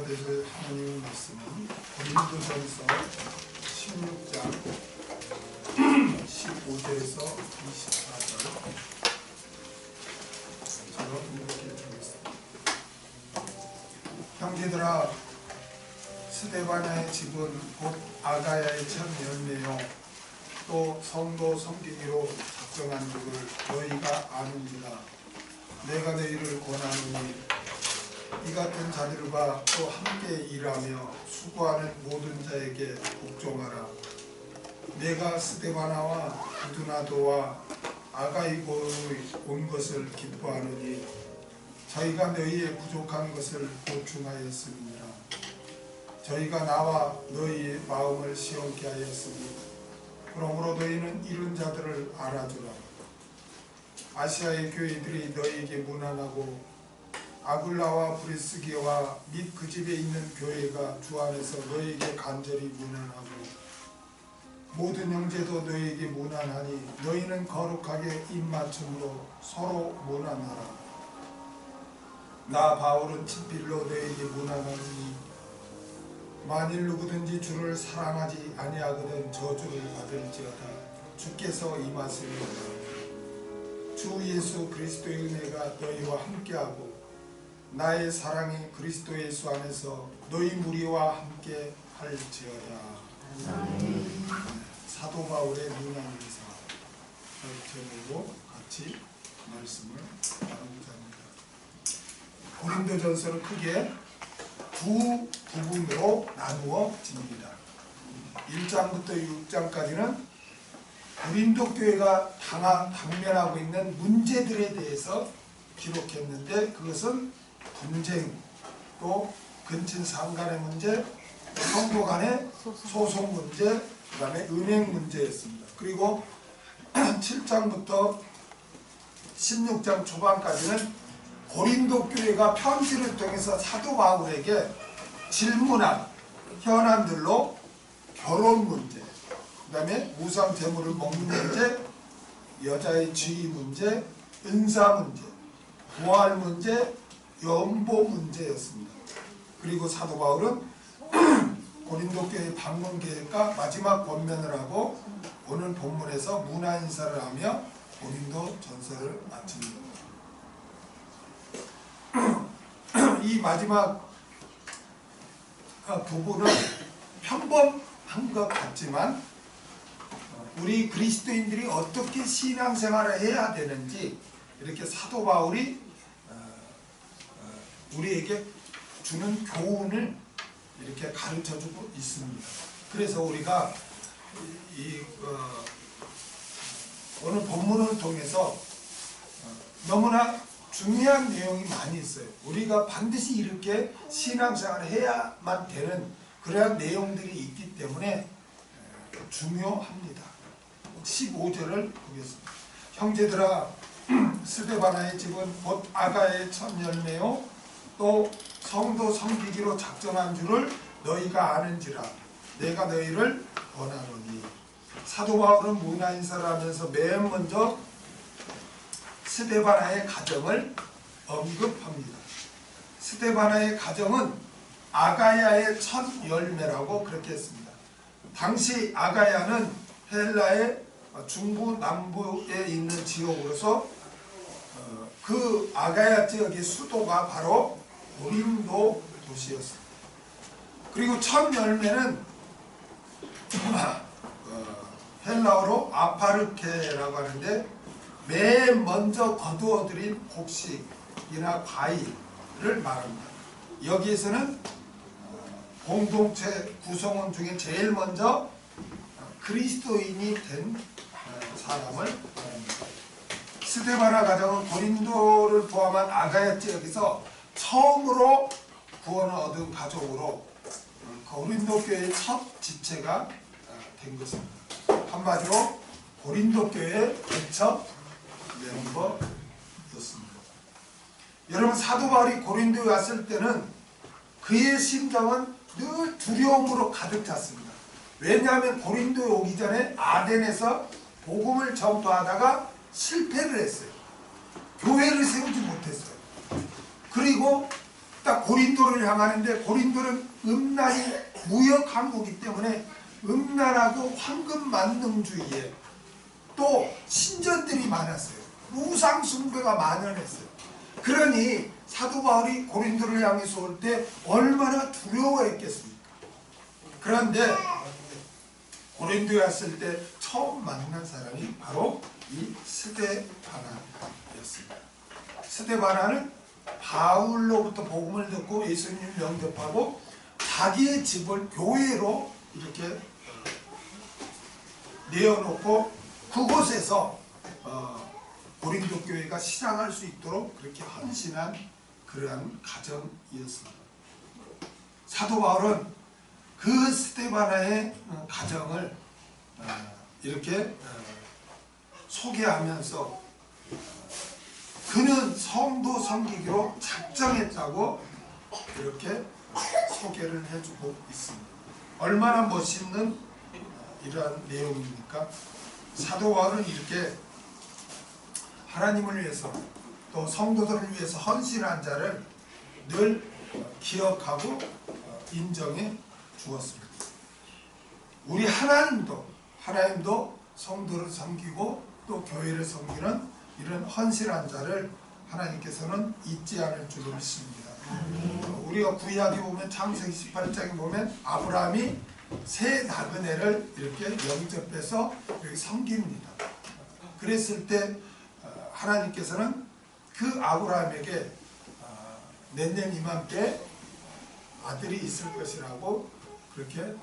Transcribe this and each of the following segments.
받으실 하나님의 말씀은 고린도전서 16장 15절에서 24절 저로 읽어드리겠습니다. 형제들아, 스데바나의 집은 곧 아가야의 첫 열매요 또 성도 섬기기로 작정한 줄을 너희가 아는지라. 내가 너희를 권하노니 이 같은 자들과 또 함께 일하며 수고하는 모든 자에게 복종하라. 내가 스데바나와 부두나도와 아가이고에 온 것을 기뻐하노니 저희가 너희의 부족한 것을 보충하였음이니라. 저희가 나와 너희의 마음을 시원케 하였으니 그러므로 너희는 이런 자들을 알아주라. 아시아의 교회들이 너희에게 무난하고 아굴라와 브리스기와 및 그 집에 있는 교회가 주 안에서 너희에게 간절히 무난하고 모든 형제도 너희에게 무난하니 너희는 거룩하게 입맞춤으로 서로 무난하라. 나 바울은 친필로 너희에게 무난하니 만일 누구든지 주를 사랑하지 아니하거든 저주를 받을지어다. 주께서 임하시리로다. 주 예수 그리스도의 은혜가 너희와 함께하고 나의 사랑이 그리스도 예수 안에서 너희 무리와 함께 할지어다. 사도 바울의 문안 기사 제목으로 같이 말씀을 나누고자 합니다. 고린도전서는 크게 두 부분으로 나누어집니다. 1장부터 6장까지는 고린도 교회가 당면하고 있는 문제들에 대해서 기록했는데 그것은 분쟁, 또 근친 상간의 문제, 성도 간의 소송 문제, 그 다음에 은행 문제였습니다. 그리고 7장부터 16장 초반까지는 고린도 교회가 편지를 통해서 사도 바울에게 질문한 현안들로 결혼 문제, 그 다음에 우상 제물을 먹는 문제, 여자의 지위 문제, 은사 문제, 부활 문제, 연보 문제였습니다. 그리고 사도 바울은 고린도 교회 방문 계획과 마지막 권면을 하고 오늘 본문에서 문화 인사를 하며 고린도 전서를 마칩니다. 이 마지막 부분은 평범한 것 같지만 우리 그리스도인들이 어떻게 신앙생활을 해야 되는지 이렇게 사도 바울이 우리에게 주는 교훈을 이렇게 가르쳐주고 있습니다. 그래서 우리가 오늘 본문을 통해서 너무나 중요한 내용이 많이 있어요. 우리가 반드시 이렇게 신앙생활을 해야만 되는 그러한 내용들이 있기 때문에 중요합니다. 15절을 보겠습니다. 형제들아, 스데바나의 집은 곧 아가야의 첫 열매요 또 성도 섬기기로 작정한 줄을 너희가 아는지라. 내가 너희를 권하노니. 사도 바울은 문화 인사를 하면서 맨 먼저 스데바나의 가정을 언급합니다. 스데바나의 가정은 아가야의 첫 열매라고 그렇게 했습니다. 당시 아가야는 헬라의 중부 남부에 있는 지역으로서 그 아가야 지역의 수도가 바로 고린도 도시였습니다. 그리고 첫 열매는 헬라어로 아파르케라고 하는데 맨 먼저 거두어들인 곡식이나 과일을 말합니다. 여기에서는 공동체 구성원 중에 제일 먼저 그리스도인이 된 사람을 말합니다. 스데바나 가정은 고린도를 포함한 아가야 지역에서 처음으로 구원을 얻은 가족으로 고린도 교회의 첫 지체가 된 것입니다. 한마디로 고린도 교회의 개척 멤버였습니다. 여러분, 사도 바울이 고린도에 왔을 때는 그의 심정은 늘 두려움으로 가득 찼습니다. 왜냐하면 고린도에 오기 전에 아덴에서 복음을 전파하다가 실패를 했어요. 교회를 세우지 못했어요. 그리고 딱 고린도를 향하는데 고린도는 음란이 무역 항구이기 때문에 음란하고 황금 만능주의에 또 신전들이 많았어요. 우상 숭배가 만연했어요. 그러니 사도 바울이 고린도를 향해서 올 때 얼마나 두려워했겠습니까? 그런데 고린도에 왔을 때 처음 만난 사람이 바로 이 스데바나였습니다. 스데바나는 바울로부터 복음을 듣고 예수님을 영접하고 자기의 집을 교회로 이렇게 내어놓고 그곳에서 고린도 교회가 시작할 수 있도록 그렇게 헌신한 그러한 가정이었습니다. 사도 바울은 그 스데바나의 가정을 이렇게 소개하면서 그는 성도 섬기기로 작정했다고 이렇게 소개를 해주고 있습니다. 얼마나 멋있는 이러한 내용입니까? 사도 바울은 이렇게 하나님을 위해서 또 성도들을 위해서 헌신한 자를 늘 기억하고 인정해 주었습니다. 우리 하나님도 성도를 섬기고 또 교회를 섬기는 이런 헌신한 자를 하나님께서는 잊지 않을 줄로 믿습니다. 우리가 구약에 보면 창세기 18장에 보면 아브라함이 새 나그네를 이렇게 영접해서 여기 섬깁니다. 그랬을 때 하나님께서는 그 아브라함에게 내년 이맘때 아들이 있을 것이라고 그렇게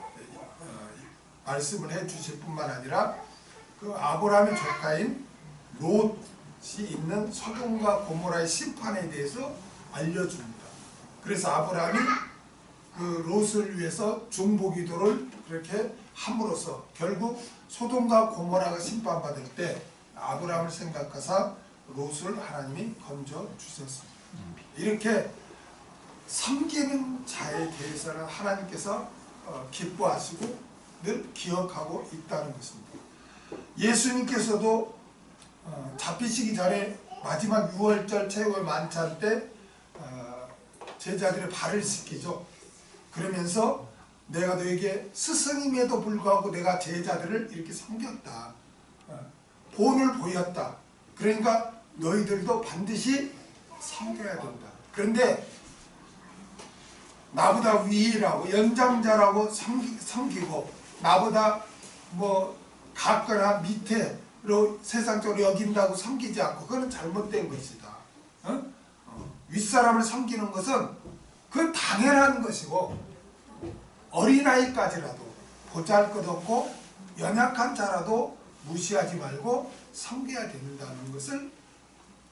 말씀을 해 주실 뿐만 아니라 그 아브라함의 조카인 롯이 있는 소돔과 고모라의 심판에 대해서 알려줍니다. 그래서 아브라함이 그 롯을 위해서 중보기도를 그렇게 함으로써 결국 소돔과 고모라가 심판받을 때 아브라함을 생각하사 롯을 하나님이 건져 주셨습니다. 이렇게 섬기는 자에 대해서는 하나님께서 기뻐하시고 늘 기억하고 있다는 것입니다. 예수님께서도 잡히시기 전에 마지막 6월절 최후의 만찬 때 제자들의 발을 씻기죠. 그러면서 내가 너에게 스승임에도 불구하고 내가 제자들을 이렇게 섬겼다. 본을 보였다. 그러니까 너희들도 반드시 섬겨야 된다. 그런데 나보다 위라고 연장자라고 섬기고 나보다 뭐 같거나 밑에로 세상적으로 여긴다고 섬기지 않고 그건 잘못된 것이다. 윗사람을 섬기는 것은 그건 당연한 것이고 어린아이까지라도 보잘것없고 연약한 자라도 무시하지 말고 섬겨야 된다는 것을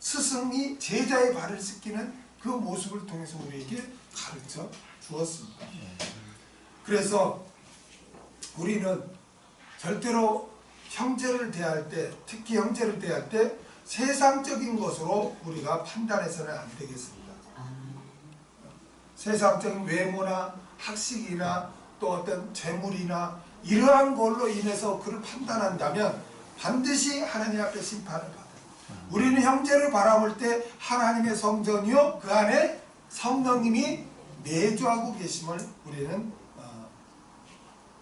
스승이 제자의 발을 씻기는 그 모습을 통해서 우리에게 가르쳐 주었습니다. 그래서 우리는 절대로 형제를 대할 때, 특히 형제를 대할 때 세상적인 것으로 우리가 판단해서는 안 되겠습니다. 세상적인 외모나 학식이나 또 어떤 재물이나 이러한 걸로 인해서 그를 판단한다면 반드시 하나님 앞에 심판을 받아요. 우리는 형제를 바라볼 때 하나님의 성전이요 그 안에 성령님이 내주하고 계심을 우리는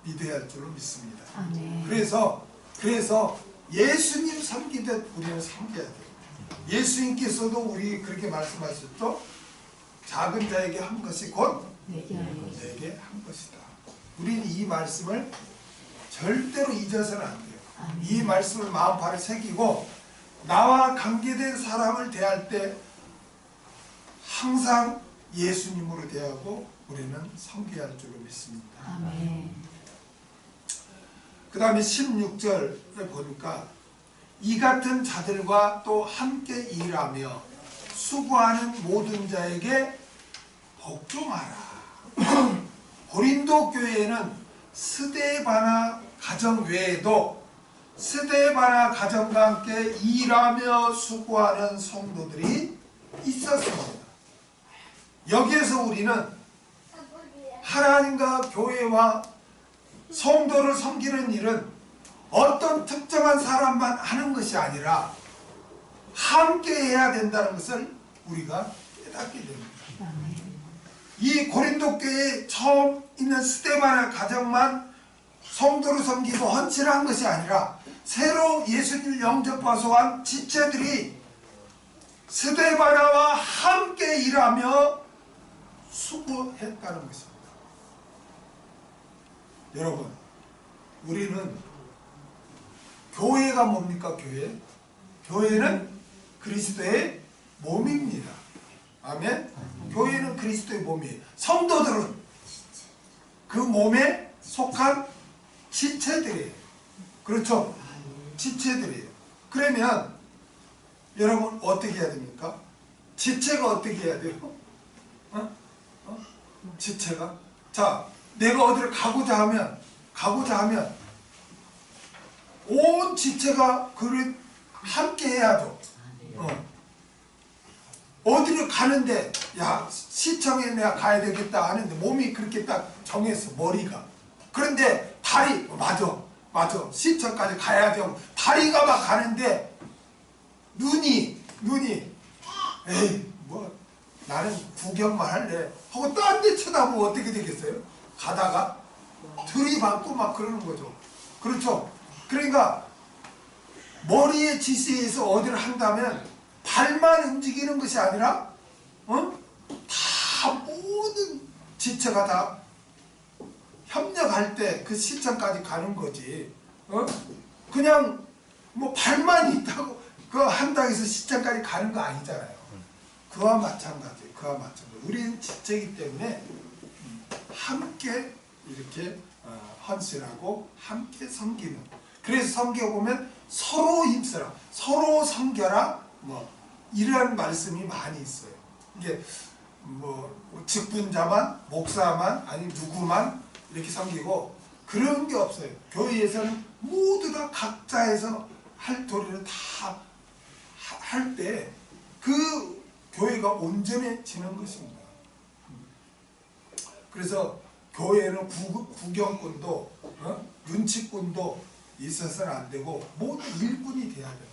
믿어야 할 줄로 믿습니다. 그래서 예수님 섬기듯 우리는 섬겨야 돼요. 예수님께서도 우리 그렇게 말씀하셨죠. 작은 자에게 한 것이 곧 내게 한 것이다. 우리는 이 말씀을 절대로 잊어서는 안 돼요. 이 말씀을 마음판에 새기고 나와 관계된 사람을 대할 때 항상 예수님으로 대하고 우리는 섬겨야 할 줄로 믿습니다. 그 다음에 16절에 보니까 이 같은 자들과 또 함께 일하며 수고하는 모든 자에게 복종하라. 고린도 교회에는 스데바나 가정 외에도 스데바나 가정과 함께 일하며 수고하는 성도들이 있었습니다. 여기에서 우리는 하나님과 교회와 성도를 섬기는 일은 어떤 특정한 사람만 하는 것이 아니라 함께 해야 된다는 것을 우리가 깨닫게 됩니다. 이 고린도 교회에 처음 있는 스데반의 가정만 성도로 섬기고 헌신한 것이 아니라 새로 예수님을 영접하서 한 지체들이 스데바나와 함께 일하며 수고했다는 것입니다. 여러분, 우리는 교회가 뭡니까? 교회는 그리스도의 몸입니다. 아멘. 교회는 그리스도의 몸이에요. 성도들은 그 몸에 속한 지체들이에요. 그렇죠? 지체들이에요. 그러면 여러분 어떻게 해야 됩니까? 지체가 어떻게 해야 돼요? 지체가? 자, 내가 어디를 가고자 하면 온 지체가 그를 함께 해야죠. 어디를 가는데 야, 시청에 내가 가야 되겠다 하는데 몸이 그렇게 딱 정했어, 머리가. 그런데 다리, 맞아 시청까지 가야죠. 다리가 막 가는데 눈이 에이 뭐 나는 구경만 할래 하고 딴 데 쳐다보면 어떻게 되겠어요? 가다가 들이받고 막 그러는 거죠. 그렇죠? 그러니까 머리의 지시에서 어디를 한다면 발만 움직이는 것이 아니라 다 모든 지체가 다 협력할 때 그 시점까지 가는 거지. 그냥 뭐 발만 있다고 그 한다고 해서 시점까지 가는 거 아니잖아요. 그와 마찬가지예요. 우리는 지체이기 때문에 함께 이렇게 헌신하고 함께 섬기는. 그래서 섬겨보면 서로 힘쓰라, 서로 섬겨라, 뭐 이런 말씀이 많이 있어요. 이게 뭐 직분자만, 목사만, 아니 누구만 이렇게 섬기고 그런 게 없어요. 교회에서는 모두 다 각자에서 할 도리를 다 할 때 그 교회가 온전해지는 것입니다. 그래서 교회는 구경꾼도 눈치꾼도 있어서는 안 되고 모두 일꾼이 돼야 돼요.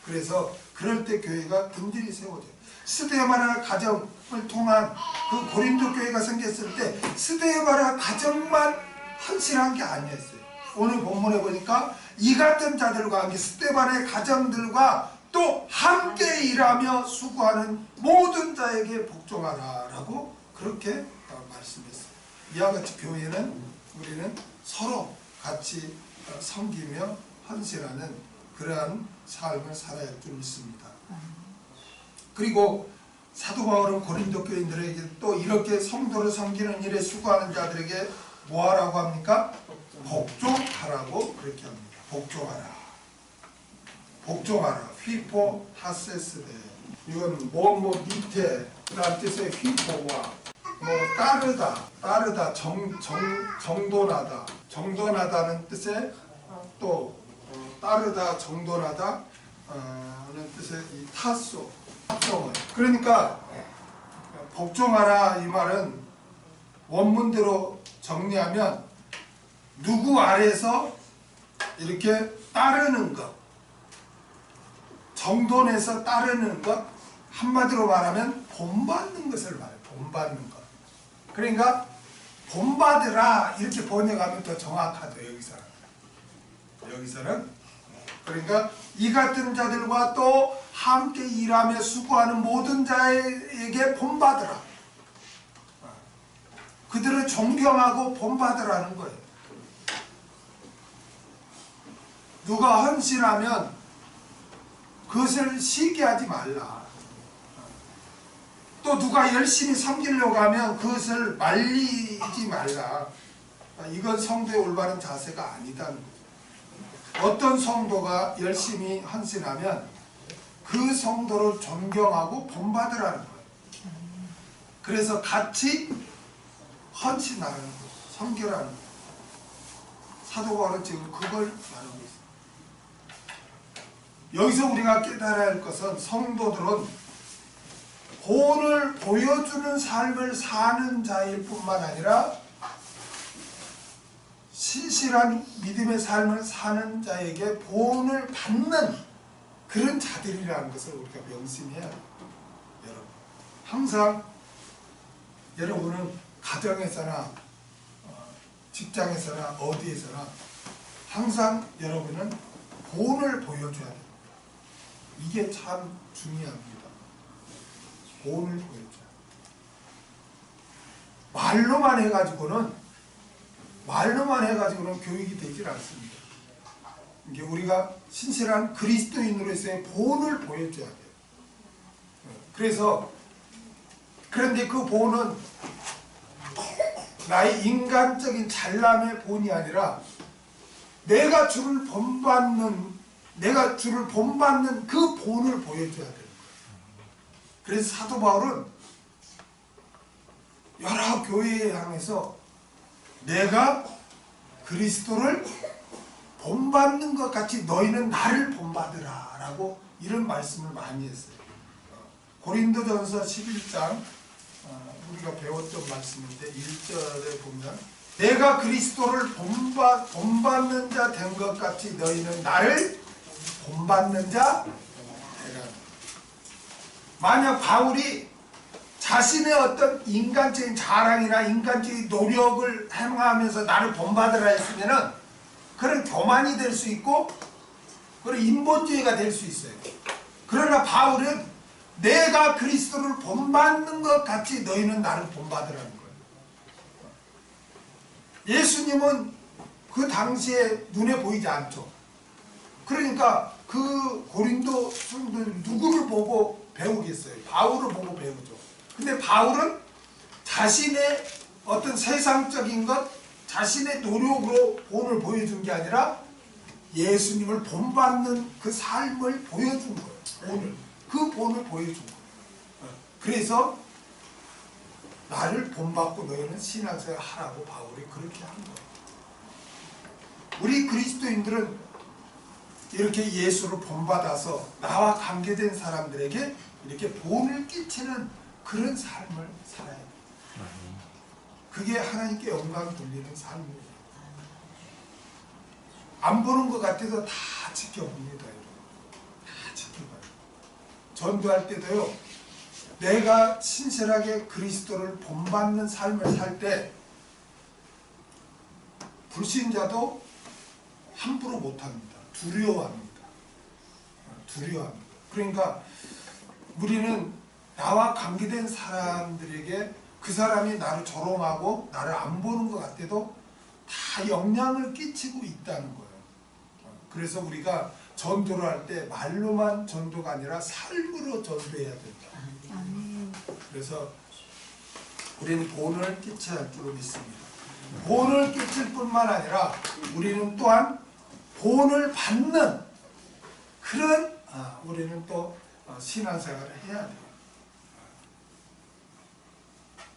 그래서 그럴 때 교회가 든든히 세워져요. 스데바나 가정을 통한 그 고린도 교회가 생겼을 때 스데바나 가정만 헌신한 게 아니었어요. 오늘 본문에 보니까 이 같은 자들과 함께 스데반의 가정들과 또 함께 일하며 수고하는 모든 자에게 복종하라 라고 그렇게 말씀했어요. 이와 같이 교회는 우리는 서로 같이 섬기며 헌신하는 그러한 삶을 살아야 할 줄 믿습니다. 그리고 사도 바울은 고린도 교인들에게 또 이렇게 성도를 섬기는 일에 수고하는 자들에게 뭐하라고 합니까? 복종하라고 그렇게 합니다. 복종하라. 휘포 하세스데. 이건 뭐 밑에 라는 뜻의 휘포와 뭐 따르다 정돈하다는 뜻의 또 따르다 정돈하다 하는 뜻의 이 타소 합성을. 그러니까 복종하라 이 말은 원문대로 정리하면 누구 아래서 이렇게 따르는 것, 정돈해서 따르는 것, 한마디로 말하면 본받는 것을 말해요. 본받는 것. 그러니까 본받으라 이렇게 번역하면 더 정확하죠. 여기서는 그러니까 이 같은 자들과 또 함께 일하며 수고하는 모든 자에게 본받으라. 그들을 존경하고 본받으라는 거예요. 누가 헌신하면 그것을 시기하지 말라. 또 누가 열심히 섬기려고 하면 그것을 말리지 말라. 이건 성도의 올바른 자세가 아니다는 거죠. 어떤 성도가 열심히 헌신하면 그 성도를 존경하고 본받으라는 거예요. 그래서 같이 헌신하라는 거예요. 섬겨라는 거예요. 사도 바울은 지금 그걸 말하고 있습니다. 여기서 우리가 깨달아야 할 것은 성도들은 본을 보여주는 삶을 사는 자일 뿐만 아니라 신실한 믿음의 삶을 사는 자에게 본을 받는 그런 자들이라는 것을 우리가 명심해야 해요. 여러분, 항상 여러분은 가정에서나 직장에서나 어디에서나 항상 여러분은 본을 보여줘야 됩니다. 이게 참 중요합니다. 본을 보여줘야 됩니다. 말로만 해가지고는 교육이 되질 않습니다. 이게 우리가 신실한 그리스도인으로서의 본을 보여줘야 돼요. 그런데 그 본은 나의 인간적인 잘남의 본이 아니라 내가 주를 본받는 그 본을 보여줘야 되는 거예요. 그래서 사도 바울은 여러 교회에 향해서 내가 그리스도를 본받는 것 같이 너희는 나를 본받으라 라고 이런 말씀을 많이 했어요. 고린도전서 11장 우리가 배웠던 말씀인데 1절에 보면 내가 그리스도를 본받는 자 된 것 같이 너희는 나를 본받는 자 되라. 만약 바울이 자신의 어떤 인간적인 자랑이나 인간적인 노력을 행하면서 나를 본받으라 했으면은 그런 교만이 될 수 있고 그런 인본주의가 될 수 있어요. 그러나 바울은 내가 그리스도를 본받는 것 같이 너희는 나를 본받으라는 거예요. 예수님은 그 당시에 눈에 보이지 않죠. 그러니까 그 고린도 성도들 누구를 보고 배우겠어요? 바울을 보고 배우죠. 근데 바울은 자신의 어떤 세상적인 것, 자신의 노력으로 본을 보여준 게 아니라 예수님을 본받는 그 삶을 보여준 거예요. 그 본을 보여준 거예요. 그래서 나를 본받고 너희는 신앙생활 하라고 바울이 그렇게 한 거예요. 우리 그리스도인들은 이렇게 예수를 본받아서 나와 관계된 사람들에게 이렇게 본을 끼치는 그런 삶을 살아야 돼요. 그게 하나님께 영광 돌리는 삶이에요. 안 보는 것 같아도 다 지켜봅니다. 다 지켜봐요. 전도할 때도요. 내가 신실하게 그리스도를 본받는 삶을 살 때 불신자도 함부로 못합니다. 두려워합니다. 그러니까 우리는 나와 관계된 사람들에게 그 사람이 나를 조롱하고 나를 안 보는 것 같아도 다 영향을 끼치고 있다는 거예요. 그래서 우리가 전도를 할 때 말로만 전도가 아니라 삶으로 전도해야 된다. 그래서 우리는 본을 끼쳐야 할 줄 믿습니다. 본을 끼칠 뿐만 아니라 우리는 또한 본을 받는 그런 우리는 또 신앙생활을 해야 돼요.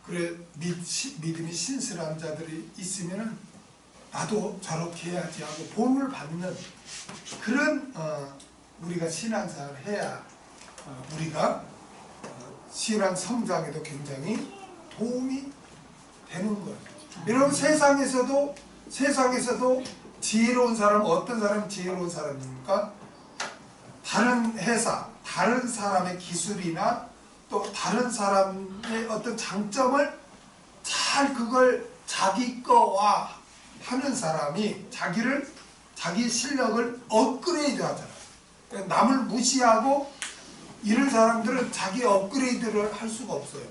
그래 믿음이 신실한 자들이 있으면은 나도 저렇게 해야지 하고 본을 받는 그런 우리가 신앙생활을 해야 우리가 신앙 성장에도 굉장히 도움이 되는 거예요. 여러분 세상에서도 지혜로운 사람은 어떤 사람이 지혜로운 사람입니까? 다른 회사, 다른 사람의 기술이나 또 다른 사람의 어떤 장점을 잘 그걸 자기 거와 하는 사람이 자기 실력을 업그레이드 하잖아요. 그러니까 남을 무시하고 이런 사람들은 자기 업그레이드를 할 수가 없어요.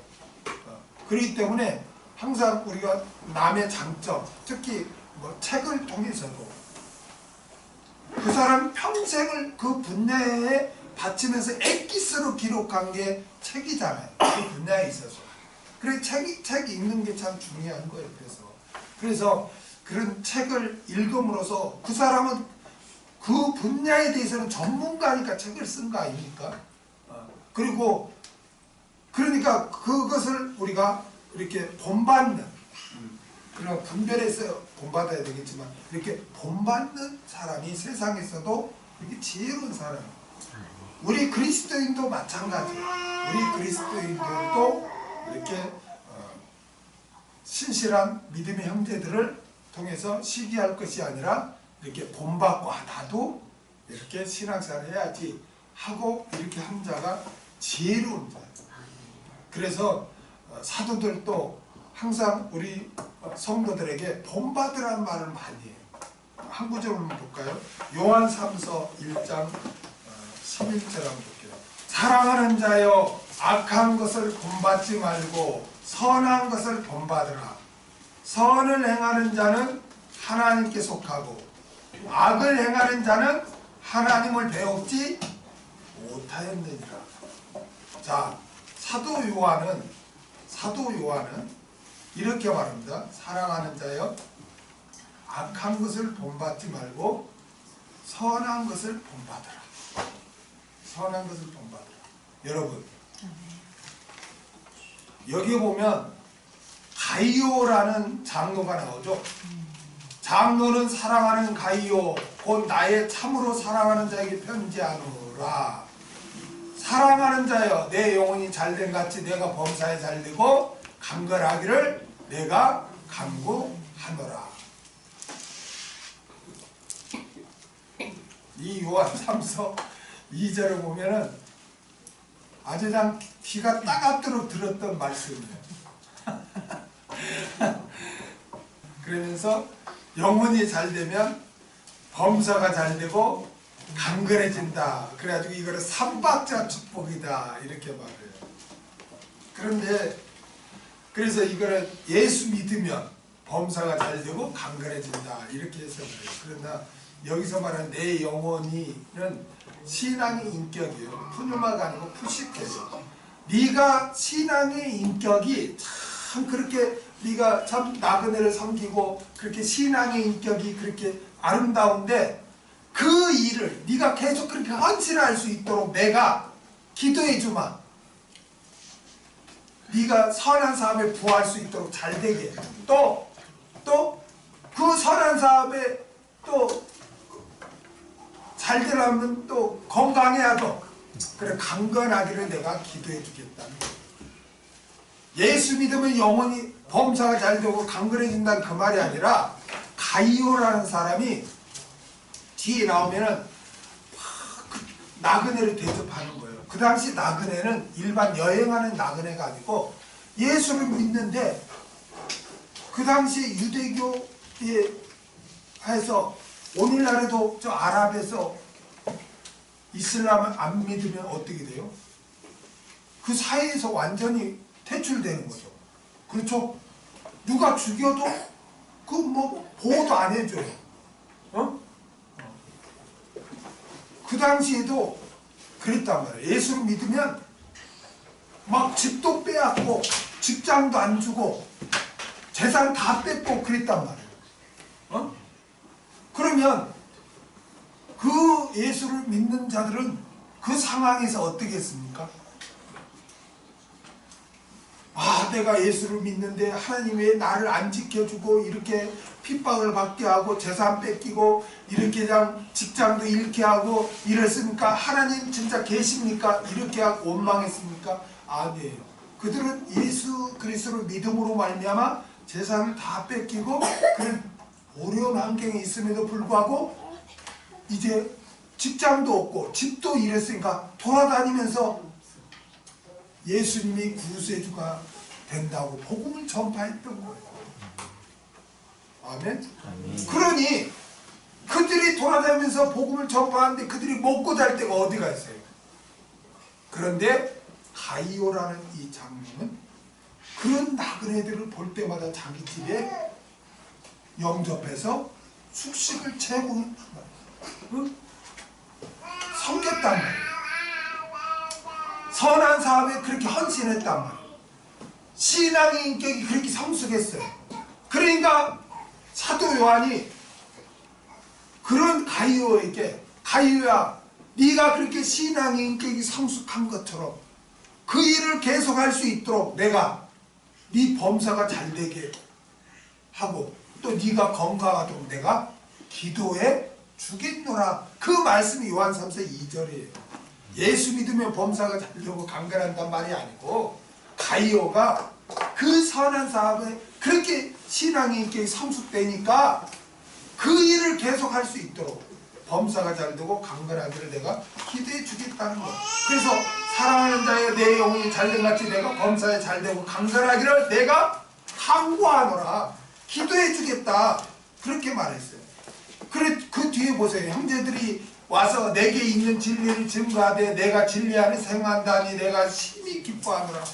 그렇기 때문에 항상 우리가 남의 장점, 특히 책을 통해서도 그 사람 평생을 그 분야에 바치면서 엑기스로 기록한 게 책이잖아요. 그 분야에 있어서. 그래 책이 읽는 게 참 중요한 거예요. 그래서 그런 책을 읽음으로써 그 사람은 그 분야에 대해서는 전문가니까 책을 쓴 거 아닙니까? 그리고 그러니까 그것을 우리가 이렇게 본받는 그런 분별해서 본받아야 되겠지만 이렇게 본받는 사람이 세상에서도 이렇게 지혜로운 사람이에요. 우리 그리스도인도 마찬가지예요. 우리 그리스도인들도 이렇게 신실한 믿음의 형제들을 통해서 시기할 것이 아니라 이렇게 본받고 나도 이렇게 신앙생활을 해야지 하고 이렇게 한 자가 지혜로운 자예요. 그래서 사도들도 항상 우리 성도들에게 본받으라는 말을 많이 해요. 한 구절만 볼까요? 요한 3서 1장 11절 한번 볼게요. 사랑하는 자여 악한 것을 본받지 말고 선한 것을 본받으라. 선을 행하는 자는 하나님께 속하고 악을 행하는 자는 하나님을 배웠지 못하였느니라. 자, 사도 요한은 이렇게 말합니다. 사랑하는 자여 악한 것을 본받지 말고 선한 것을 본받으라. 선한 것을 본받으라. 여러분, 여기 보면 가이오라는 장로가 나오죠. 장로는 사랑하는 가이오 곧 나의 참으로 사랑하는 자에게 편지하노라. 사랑하는 자여 내 영혼이 잘된 같이 내가 범사에 잘되고 강건하기를 내가 간구하노라. 이 요한 3서 2절을 보면은 아주 그냥 귀가 따갑도록 들었던 말씀이에요. 그러면서 영혼이 잘되면 범사가 잘되고 강건해진다. 그래가지고 이거를 삼박자 축복이다 이렇게 말해요. 그런데 그래서 이거를 예수 믿으면 범사가 잘되고 강건해진다 이렇게 해서 그래요. 그러나 여기서 말하는 내 영혼이는 신앙의 인격이에요. 푸뉴마가 아니고 푸시케죠. 네가 신앙의 인격이 참 그렇게 네가 참 나그네를 섬기고 그렇게 신앙의 인격이 그렇게 아름다운데 그 일을 네가 계속 그렇게 헌신할 수 있도록 내가 기도해 주마. 네가 선한 사업에 부할 수 있도록 잘 되게 또 그 선한 사업에 또 잘 되려면 또 건강해야 돼. 그래 강건하기를 내가 기도해 주겠다는 거예요. 예수 믿으면 영혼이 범사가 잘 되고 강건해진다는 그 말이 아니라 가이오라는 사람이 뒤에 나오면은 나그네를 대접하는 거예요. 그 당시 나그네는 일반 여행하는 나그네가 아니고 예수를 믿는데 그 당시 유대교에 해서 오늘날에도 저 아랍에서 이슬람을 안 믿으면 어떻게 돼요? 그 사이에서 완전히 퇴출되는 거죠. 그렇죠? 누가 죽여도 그 뭐 보호도 안 해줘요. 그 당시에도 그랬단 말이에요. 예수를 믿으면 막 집도 빼앗고 직장도 안 주고 재산 다 뺏고 그랬단 말이에요. 그러면 그 예수를 믿는 자들은 그 상황에서 어떻게 했습니까? 아, 내가 예수를 믿는데 하나님 왜 나를 안 지켜주고 이렇게 핍박을 받게 하고 재산 뺏기고 이렇게 그냥 직장도 잃게 하고 이랬습니까? 하나님 진짜 계십니까? 이렇게 하고 원망했습니까? 아니에요. 그들은 예수 그리스도를 믿음으로 말미암아 재산을 다 뺏기고 그런 어려운 환경에 있음에도 불구하고 이제 직장도 없고 집도 잃었으니까 돌아다니면서 예수님이 구세주가 된다고 복음을 전파했던 거예요. 아멘? 그러니 그들이 돌아다니면서 복음을 전파하는데 그들이 먹고 잘 데가 어디가 있어요? 그런데 가이오라는 이 장로는 그런 나그네들을 볼 때마다 자기 집에 영접해서 숙식을 채우고 섬겼단 말이에요. 선한 사업에 그렇게 헌신했단 말이에요. 신앙의 인격이 그렇게 성숙했어요. 그러니까 사도 요한이 그런 가이오에게 가이오야 네가 그렇게 신앙의 인격이 성숙한 것처럼 그 일을 계속할 수 있도록 내가 네 범사가 잘되게 하고 또 네가 건강하도록 내가 기도해 주겠노라. 그 말씀이 요한 3서 2절이에요. 예수 믿으면 범사가 잘되고 강건한단 말이 아니고 가이오가 그 선한 사업에 그렇게 신앙의 인격이 성숙되니까 그 일을 계속할 수 있도록 범사가 잘되고 강건하기를 내가 기도해 주겠다는 거예요. 그래서 사랑하는 자여 내 영혼이 잘된 같이 내가 범사에 잘되고 강건하기를 내가 간구하노라. 기도해 주겠다. 그렇게 말했어요. 그래, 그 뒤에 보세요. 형제들이 와서 내게 있는 진리를 증거하되 내가 진리 안에서 행한다니 내가 심히 기뻐하노라.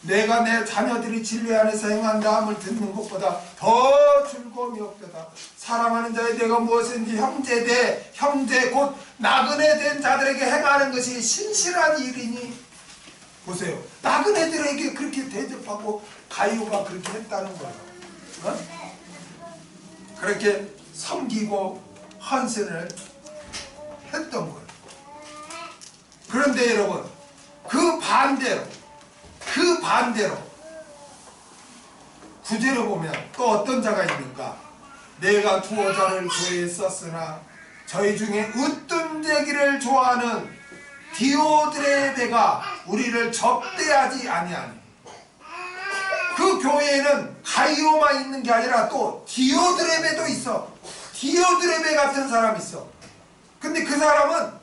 내가 내 자녀들이 진리 안에서 행한다함을 듣는 것보다 더 즐거움이 없도다. 사랑하는 자에 내가 무엇인지 형제 대 형제 곧 나그네 된 자들에게 행하는 것이 신실한 일이니. 보세요. 나그네들에게 그렇게 대접하고 가이오가 그렇게 했다는 거예요. 어? 그렇게 섬기고 헌신을 했던 거예요. 그런데 여러분, 그 반대로 9절을 보면 또 어떤 자가 있는가? 내가 두어 자를 교회에 썼으나 저희 중에 으뜸되기를 좋아하는 디오드레베가 우리를 접대하지 아니하니. 그 교회에는 가이오만 있는 게 아니라 또 디오드레베도 있어. 디오드레베 같은 사람이 있어. 근데 그 사람은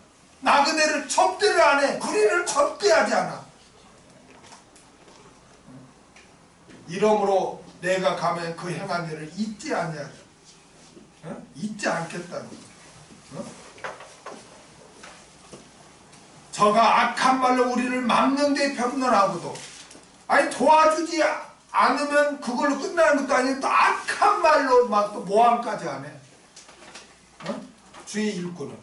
나그네를 접대를 안 해. 우리를 접대하지 않아. 이러므로 내가 가면 그 행한 일을 잊지 않냐. 잊지 않겠다는 거야. 저가 악한 말로 우리를 막는 데 변론하고도, 아니 도와주지 않으면 그걸로 끝나는 것도 아니고 또 악한 말로 막 또 모함까지 안 해. 주의 일꾼은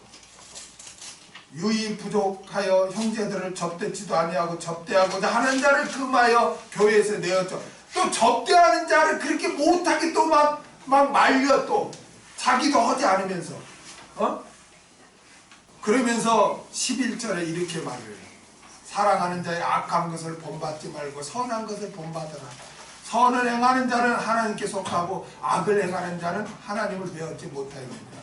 유이 부족하여 형제들을 접대치도 아니하고 접대하고자 하는 자를 금하여 교회에서 내었죠. 또 접대하는 자를 그렇게 못하게 또 막 말려. 또 자기도 하지 않으면서 그러면서 11절에 이렇게 말을 해요. 사랑하는 자의 악한 것을 본받지 말고 선한 것을 본받으라. 선을 행하는 자는 하나님께 속하고 악을 행하는 자는 하나님을 배웠지 못하였느니라.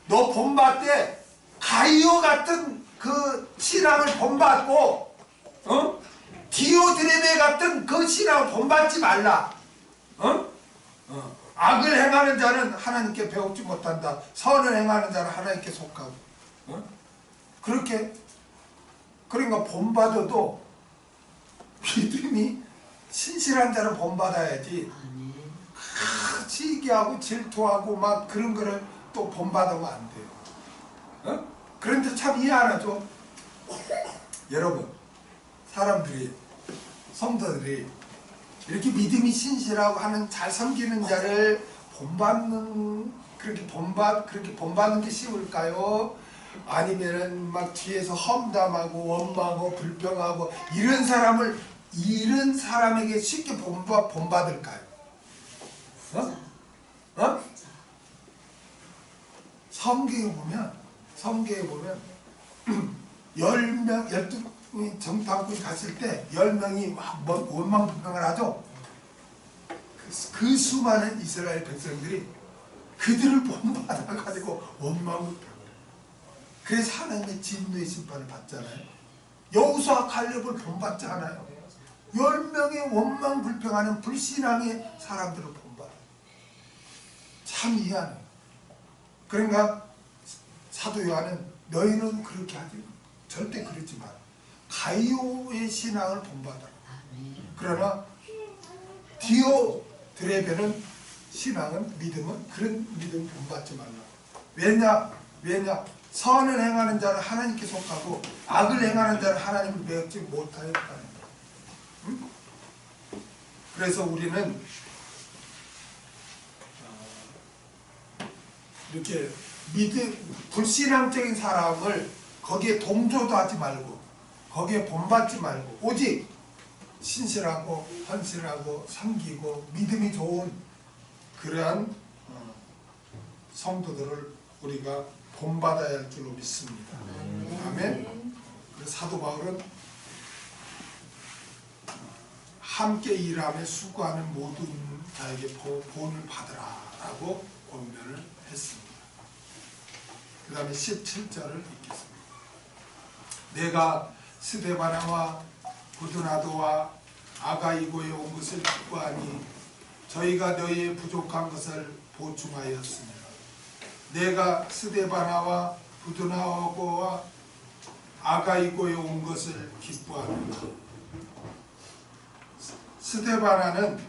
너 본받되 가이오 같은 그 신앙을 본받고 디오드레베 같은 그 신앙을 본받지 말라. 악을 행하는 자는 하나님께 배우지 못한다. 선을 행하는 자는 하나님께 속하고. 그렇게, 그러니까 본받아도 믿음이 신실한 자는 본받아야지. 시기하고 질투하고 막 그런 거를 또 본받으면 안 돼요. 그런데 참 이해 안 하죠. 여러분, 사람들이, 성도들이 이렇게 믿음이 신실하고 하는 잘 섬기는 자를 본받는, 그렇게 본받는 게 쉬울까요? 아니면은 막 뒤에서 험담하고 원망하고 불평하고 이런 사람에게 쉽게 본받을까요? 성경에 보면 10명, 12명이 정탐꾼이 갔을 때 10명이 원망불평을 하죠. 그 수많은 이스라엘 백성들이 그들을 본받아가지고 원망불평. 그래서 하나님의 진노의 심판을 받잖아요. 여호수아 칼렙을 본받지 않아요. 10명의 원망불평하는 불신앙의 사람들을 본받아요. 참 이해하네. 그러니까 사도 요한은 너희는 그렇게 하지 절대 그러지 마라. 가이오의 신앙을 본받아라. 그러나 디오드레베는 신앙은, 믿음은 그런 믿음 본받지 말라. 왜냐? 선을 행하는 자는 하나님께 속하고 악을 행하는 자는 하나님을 배우지 못하였다는 거예요. 그래서 우리는 이렇게 불신앙적인 사람을 거기에 동조도 하지 말고 거기에 본받지 말고 오직 신실하고 헌신하고 섬기고 믿음이 좋은 그러한 성도들을 우리가 본받아야 할 줄로 믿습니다. 아멘. 그래서 사도 바울은 함께 일하며 수고하는 모든 자에게 본을 받으라 라고 권면을 했습니다. 그 다음에 17절을 읽겠습니다. 내가 스데바나와 부드나도와 아가이고에 온 것을 기뻐하니 저희가 너희의 부족한 것을 보충하였으니라. 내가 스데바나와 부드나도와 아가이고에 온 것을 기뻐합니다. 스데바나는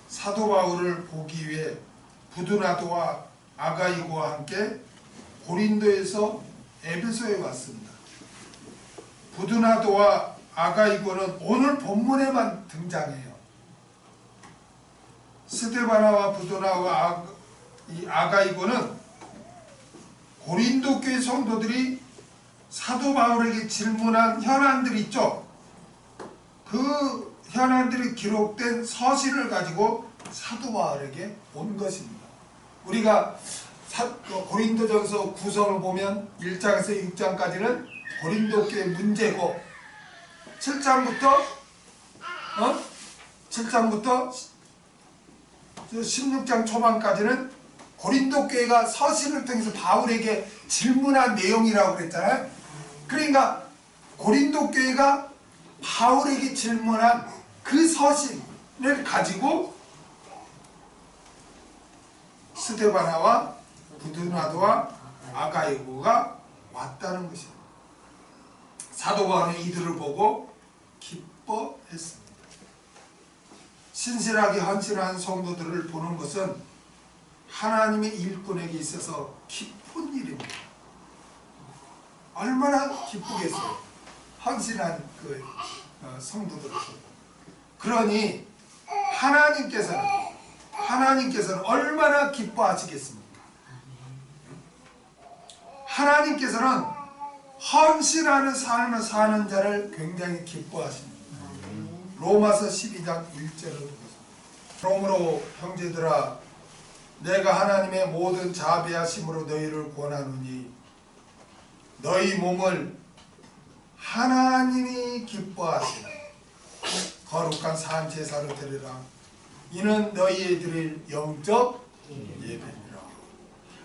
사도 바울을 보기 위해 부두나도와 아가이고와 함께 고린도에서 에베소에 왔습니다. 부두나도와 아가이고는 오늘 본문에만 등장해요. 스데바나와 부두나와 아가이고는 고린도 교회 성도들이 사도 바울에게 질문한 현안들 있죠. 그 현안들이 기록된 서신을 가지고 사도 바울에게 온 것입니다. 우리가 고린도전서 구성을 보면 1장에서 6장까지는 고린도 교회 문제고 7장부터 16장 초반까지는 고린도 교회가 서신을 통해서 바울에게 질문한 내용이라고 그랬잖아요. 그러니까 고린도 교회가 바울에게 질문한 그 서신을 가지고 스데바나와 부두나도와 아가이고가 왔다는 것입니다. 사도 바울은 이들을 보고 기뻐했습니다. 신실하게 헌신한 성도들을 보는 것은 하나님의 일꾼에게 있어서 기쁜 일입니다. 얼마나 기쁘겠어요. 헌신한 그 성도들. 그러니 하나님께서는 얼마나 기뻐하시겠습니까? 하나님께서는 헌신하는 삶을 사는 자를 굉장히 기뻐하십니다. 로마서 12장 1절을 보겠습니다. 그러므로 형제들아 내가 하나님의 모든 자비하심으로 너희를 권하노니 너희 몸을 하나님이 기뻐하시는 거룩한 산 제사로 드리라. 이는 너희의 드릴 영적 예배니라.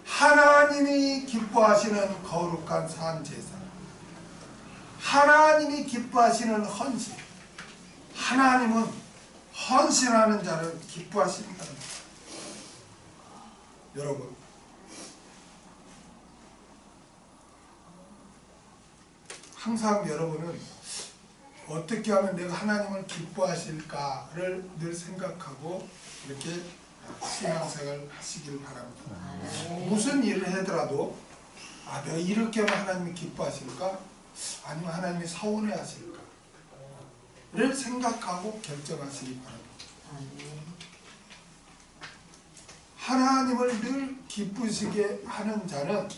하나님이 기뻐하시는 거룩한 산 제사, 하나님이 기뻐하시는 헌신. 하나님은 헌신하는 자를 기뻐하신다는 거예요. 여러분, 항상 여러분은 어떻게 하면 내가 하나님을 기뻐하실까를 늘 생각하고 이렇게 신앙생활 하시길 바랍니다. 무슨 일을 하더라도 내가 이렇게 하면 하나님이 기뻐하실까? 아니면 하나님이 서운해 하실까? 를 생각하고 결정하시기 바랍니다. 하나님을 늘 기쁘시게 하는 자는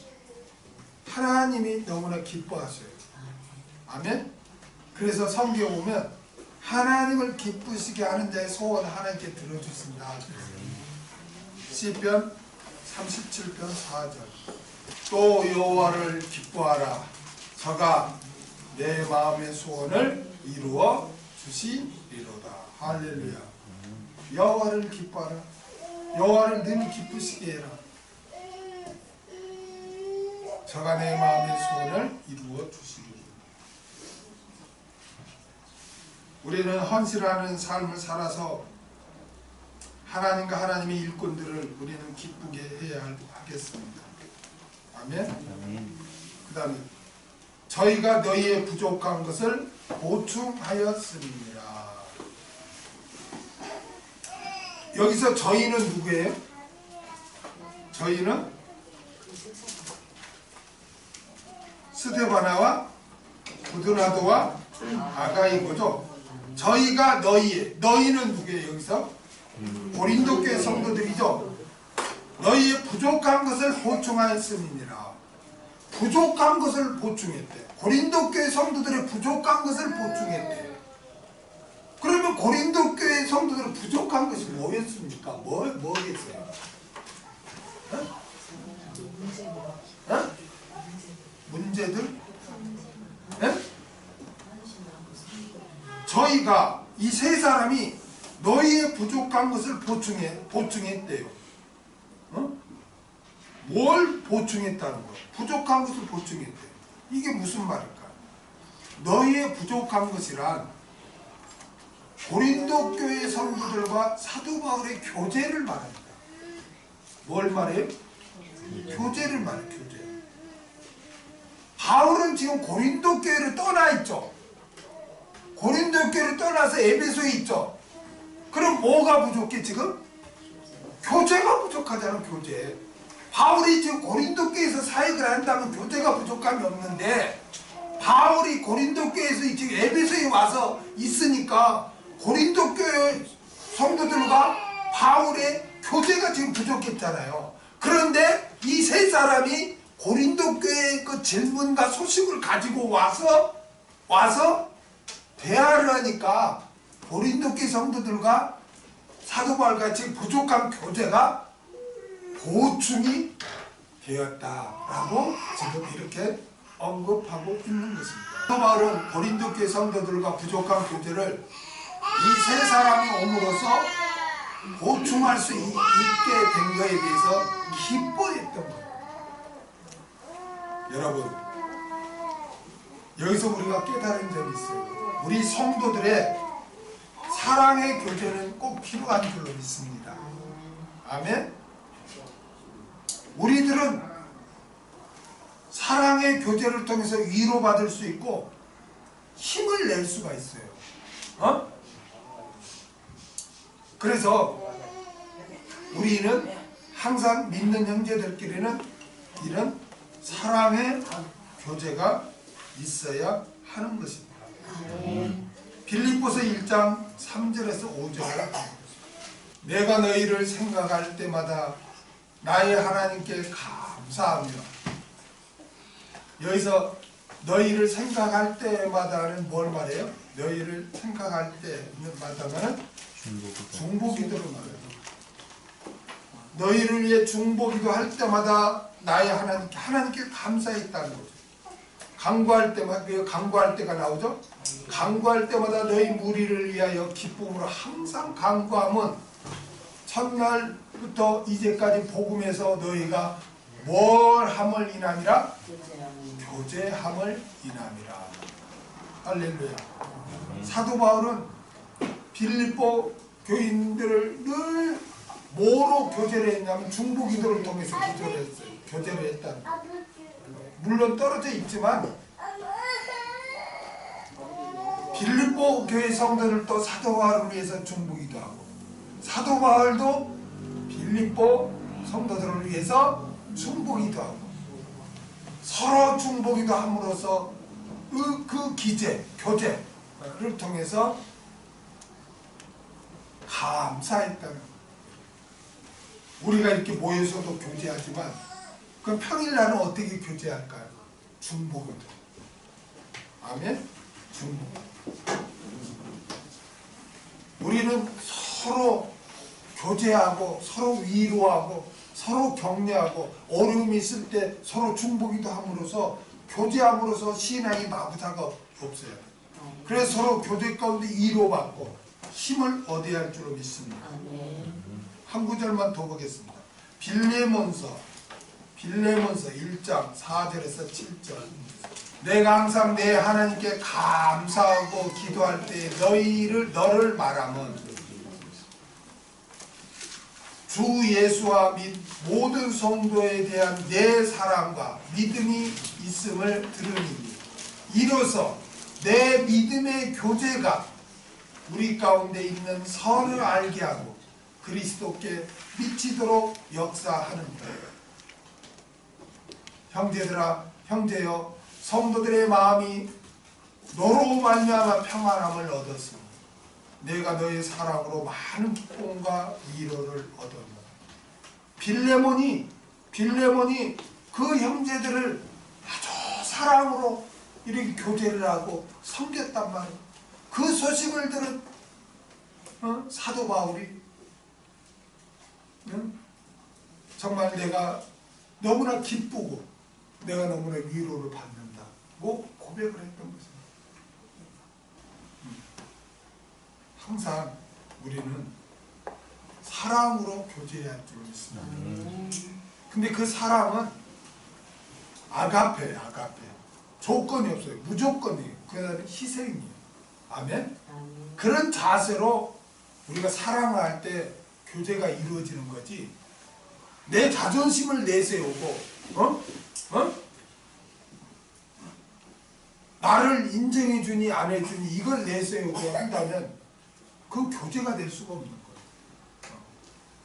하나님이 너무나 기뻐하셔요. 아멘? 그래서 성경에 보면 하나님을 기쁘시게 하는 자의 소원 하나님께 들어주신다. 시편 37편 4절. 또 여호와를 기뻐하라. 저가 내 마음의 소원을 이루어 주시리로다. 할렐루야. 여호와를 기뻐하라. 여호와를 늘 기쁘시게 해라. 저가 내 마음의 소원을 이루어 주시리로다. 우리는 헌신하는 삶을 살아서 하나님과 하나님의 일꾼들을 우리는 기쁘게 해야 하겠습니다. 아멘. 그 다음에 저희가 너희의 부족한 것을 보충하였습니다. 여기서 저희는 누구예요? 저희는 스데바나와 부두나도와 아가이고죠. 저희가 너희는 누구예요? 여기서 고린도 교회 성도들이죠. 너희의 부족한 것을 보충하였음이니라. 부족한 것을 보충했대. 고린도 교회 성도들의 부족한 것을 보충했대. 그러면 고린도 교회 성도들은 부족한 것이 뭐였습니까? 뭐겠어요? 문제들? 저희가 이 세 사람이 너희의 부족한 것을 보충했대요. 뭘 보충했다는 거예요? 부족한 것을 보충했대요. 이게 무슨 말일까? 너희의 부족한 것이란 고린도 교회 성도들과 사도 바울의 교제를 말합니다. 뭘 말해요? 교제를 말해요. 교제. 바울은 지금 고린도 교회를 떠나 있죠. 고린도 교회를 떠나서 에베소에 있죠. 그럼 뭐가 부족해 지금? 교제가 부족하잖아. 교제. 바울이 지금 고린도 교회에서 사역을 한다면 교제가 부족함이 없는데, 바울이 고린도 교회에서 지금 에베소에 와서 있으니까 고린도 교회 성도들과 바울의 교제가 지금 부족했잖아요. 그런데 이 세 사람이 고린도 교회의 그 질문과 소식을 가지고 와서 대화를 하니까 고린도 교회 성도들과 사도 바울과 같이 부족한 교제가 보충이 되었다라고 지금 이렇게 언급하고 있는 것입니다. 사도 바울은 고린도 교회 성도들과 부족한 교제를 이 세 사람이 옴으로써 보충할 수 있게 된 것에 대해서 기뻐했던 거예요. 여러분, 여기서 우리가 깨달은 점이 있어요. 우리 성도들의 사랑의 교제는 꼭 필요한 줄로 믿습니다. 아멘. 우리들은 사랑의 교제를 통해서 위로받을 수 있고 힘을 낼 수가 있어요. 그래서 우리는 항상 믿는 형제들끼리는 이런 사랑의 교제가 있어야 하는 것입니다. 빌립보서 1장 3절에서 5절, 내가 너희를 생각할 때마다 나의 하나님께 감사하며, 여기서 너희를 생각할 때마다는 뭘 말해요? 너희를 생각할 때마다는 중보기도를 말해요. 너희를 위해 중보기도 할 때마다 나의 하나님께 감사했다는 거죠. 간구할 때마다, 간구할 때가 나오죠. 간구할 때마다 너희 무리를 위하여 기쁨으로 항상 간구함은 첫날부터 이제까지 복음에서 너희가 뭘 함을 인함이라? 교제함을 인함이라. 할렐루야. 사도 바울은 빌립보 교인들을 늘 뭐로 교제를 했냐면 중보기도를 통해서 교제를 했다는 거예요. 물론 떨어져 있지만 빌립보 교회 성도를 또 사도 바울을 위해서 중보기도 하고, 사도 바울도 빌립보 성도들을 위해서 중보기도 하고, 서로 중보기도 함으로써 그 기제, 교제를 통해서 감사했다는 거예요. 우리가 이렇게 모여서도 교제하지만 그럼 평일날은 어떻게 교제할까요? 중보기도. 아멘? 중보. 우리는 서로 교제하고 서로 위로하고 서로 격려하고 어려움이 있을 때 서로 중보기도 함으로써, 교제함으로써 신앙이 마부자가 없어요. 그래서 서로 교제 가운데 위로받고 힘을 얻어야 할 줄로 믿습니다. 한 구절만 더 보겠습니다. 빌레몬서 1장 4절에서 7절, 내가 항상 내 하나님께 감사하고 기도할 때 너를 말하면 주 예수와 및 모든 성도에 대한 내 사랑과 믿음이 있음을 들으니, 이로써 내 믿음의 교제가 우리 가운데 있는 선을 알게 하고 그리스도께 미치도록 역사하는다. 형제들아, 형제여, 성도들의 마음이 너로 말미암아 평안함을 얻었으니 내가 너의 사랑으로 많은 기쁨과 위로를 얻었노라. 빌레몬이 그 형제들을 아주 사랑으로 이렇게 교제를 하고 섬겼단 말이에요. 그 소식을 들은 사도 바울이 정말 내가 너무나 기쁘고 내가 너무나 위로를 받는다고 고백을 했던 것입니다. 항상 우리는 사랑으로 교제해야 할 줄 믿습니다. 근데 그 사랑은 아가페예요. 아가페. 조건이 없어요. 무조건이에요. 그다음에 희생이에요. 아멘? 그런 자세로 우리가 사랑을 할 때 교제가 이루어지는 거지, 내 자존심을 내세우고 나를 인정해 주니 안 해주니 이걸 내세우고 한다면 그 교제가 될 수가 없는 거예요.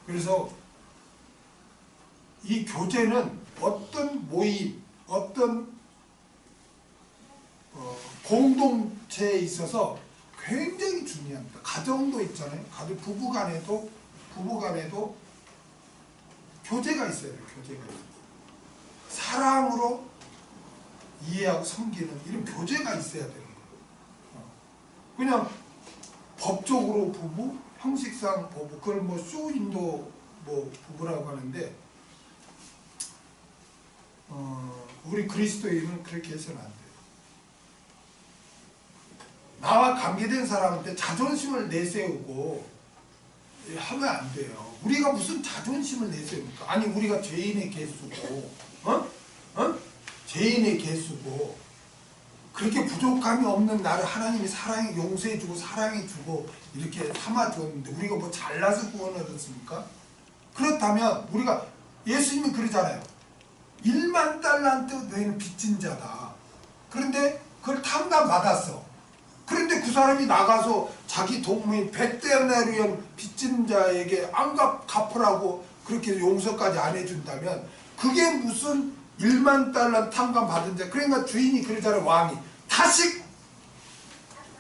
그래서 이 교제는 어떤 모임, 어떤 공동체에 있어서 굉장히 중요합니다. 가정도 있잖아요. 가족 부부간에도 교제가 있어야 돼요. 교제가 있어요. 사랑으로 이해하고 섬기는 이런 교제가 있어야 되는 거예요. 그냥 법적으로 부부, 형식상 부부, 그걸 뭐 쇼인도 뭐 부부라고 하는데 우리 그리스도인은 그렇게 해서는 안 돼요. 나와 관계된 사람한테 자존심을 내세우고 하면 안 돼요. 우리가 무슨 자존심을 내세웁니까? 아니 우리가 죄인의 개수고 죄인의 개수고 그렇게 부족함이 없는 나를 하나님이 사랑해 용서해주고 사랑해주고 이렇게 삼아줬는데 우리가 뭐 잘나서 구원을 얻었습니까? 그렇다면 우리가 예수님이 그러잖아요. 1만 달란트 너희는 빚진 자다. 그런데 그걸 탕감받았어. 그런데 그 사람이 나가서 자기 동무인 100데나리온 빚진 자에게 안 갚으라고 그렇게 용서까지 안 해준다면 그게 무슨 1만 달러 탕감 받은 자. 그러니까 주인이 그러잖아요. 왕이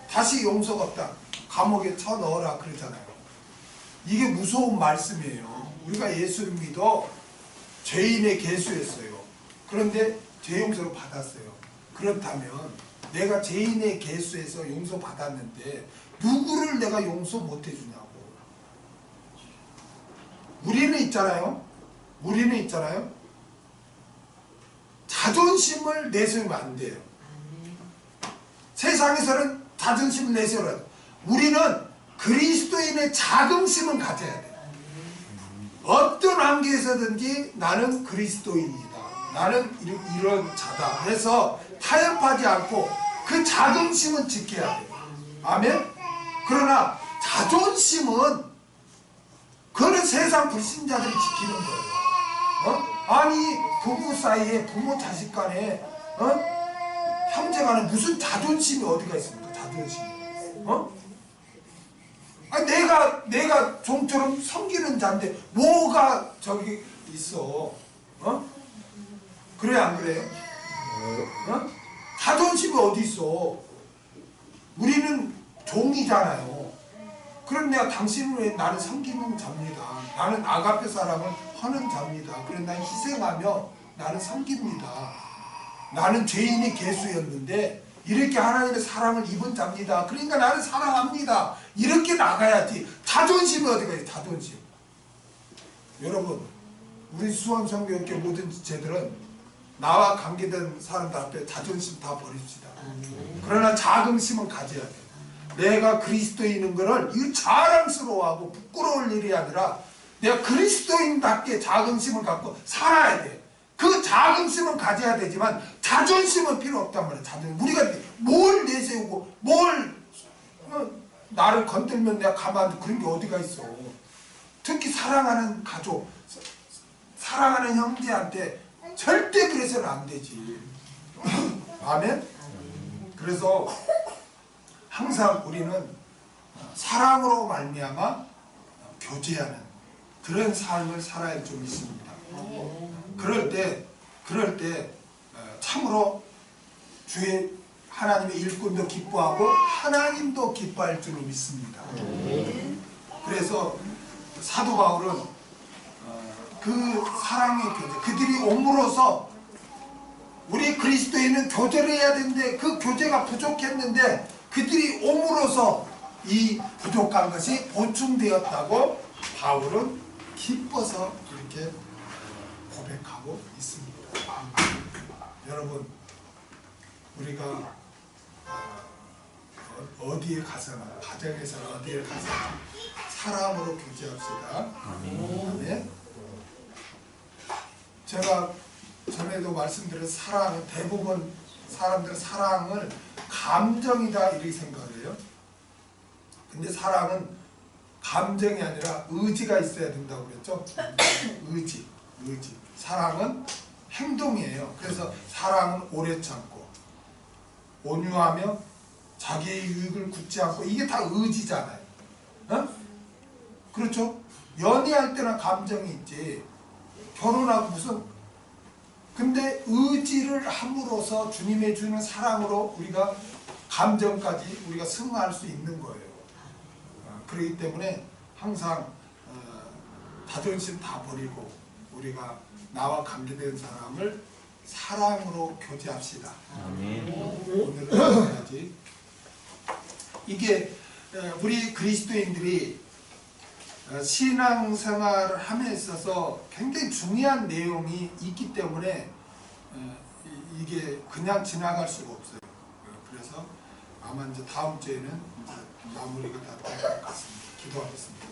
다시 용서가 없다. 감옥에 쳐넣어라 그러잖아요. 이게 무서운 말씀이에요. 우리가 예수를 믿어 죄인의 개수였어요. 그런데 죄 용서를 받았어요. 그렇다면 내가 죄인의 개수에서 용서받았는데 누구를 내가 용서 못 해주냐고. 우리는 있잖아요. 자존심을 내세우면 안 돼요. 세상에서는 자존심을 내세우라. 우리는 그리스도인의 자긍심은 가져야 돼요. 어떤 관계에서든지 나는 그리스도인이다. 나는 이런 자다 해서 타협하지 않고 그 자긍심은 지켜야 돼요. 아멘? 그러나 자존심은 그거는 세상 불신자들이 지키는 거예요. 아니 부부 사이에 부모 자식 간에 형제 간에 무슨 자존심이 어디가 있습니까? 자존심이. 아니 내가 좀처럼 섬기는 자인데 뭐가 저기 있어? 그래 안 그래요? 자존심이 어디 있어? 우리는 종이잖아요. 그럼 내가 당신을 왜 나는 섬기는 자입니다. 나는 아가페 사랑을 하는 자입니다. 그래 난 희생하며 나는 섬깁니다. 나는 죄인의 개수였는데 이렇게 하나님의 사랑을 입은 자입니다. 그러니까 나는 사랑합니다. 이렇게 나가야지. 자존심이 어디가 있어요? 자존심. 여러분 우리 수원성교육회 모든 지체들은 나와 관계된 사람들 앞에 자존심 다 버립시다. 그러나 자긍심은 가져야 돼. 내가 그리스도인인 것을 이 자랑스러워하고 부끄러울 일이 아니라 내가 그리스도인답게 자긍심을 갖고 살아야 돼. 그 자긍심은 가져야 되지만 자존심은 필요 없단 말이야. 자존심. 우리가 뭘 내세우고 뭘 나를 건들면 내가 가만히 그런 게 어디가 있어. 특히 사랑하는 가족, 사랑하는 형제한테 절대 그래서는 안 되지. 아멘? 그래서 항상 우리는 사랑으로 말미암아 교제하는 그런 삶을 살아야 좀 있습니다. 그럴 때 참으로 주의 하나님의 일꾼도 기뻐하고 하나님도 기뻐할 줄로 믿습니다. 그래서 사도 바울은 그 사랑의 교제, 그들이 옴으로써 우리 그리스도인은 교제를 해야 되는데 그 교제가 부족했는데 그들이 옴으로써 이 부족한 것이 보충되었다고 바울은 기뻐서 이렇게 고백하고 있습니다. 여러분 우리가 어디에 가서나 가정에서나 어디에 가서나 사랑으로 교제합시다. 아멘. 제가 전에도 말씀드린 사랑은 대부분 사람들은 사랑을 감정이다 이렇게 생각해요. 근데 사랑은 감정이 아니라 의지가 있어야 된다고 그랬죠. 의지. 사랑은 행동이에요. 그래서 사랑은 오래 참고 온유하며 자기의 유익을 굳지 않고, 이게 다 의지잖아요. 어? 그렇죠? 연애할 때나 감정이 있지, 결혼하고 무슨. 근데 의지를 함으로써 주님의 주는 사랑으로 우리가 감정까지 우리가 승화할 수 있는 거예요. 그렇기 때문에 항상 자존심 다 버리고 우리가 나와 관계된 사람을 사랑으로 교제합시다. 오늘은 여기까지. 이게 우리 그리스도인들이 신앙생활을 함에 있어서 굉장히 중요한 내용이 있기 때문에 이게 그냥 지나갈 수가 없어요. 그래서 아마 이제 다음 주에는 이제 마무리가 다 될 것 같습니다. 기도하겠습니다.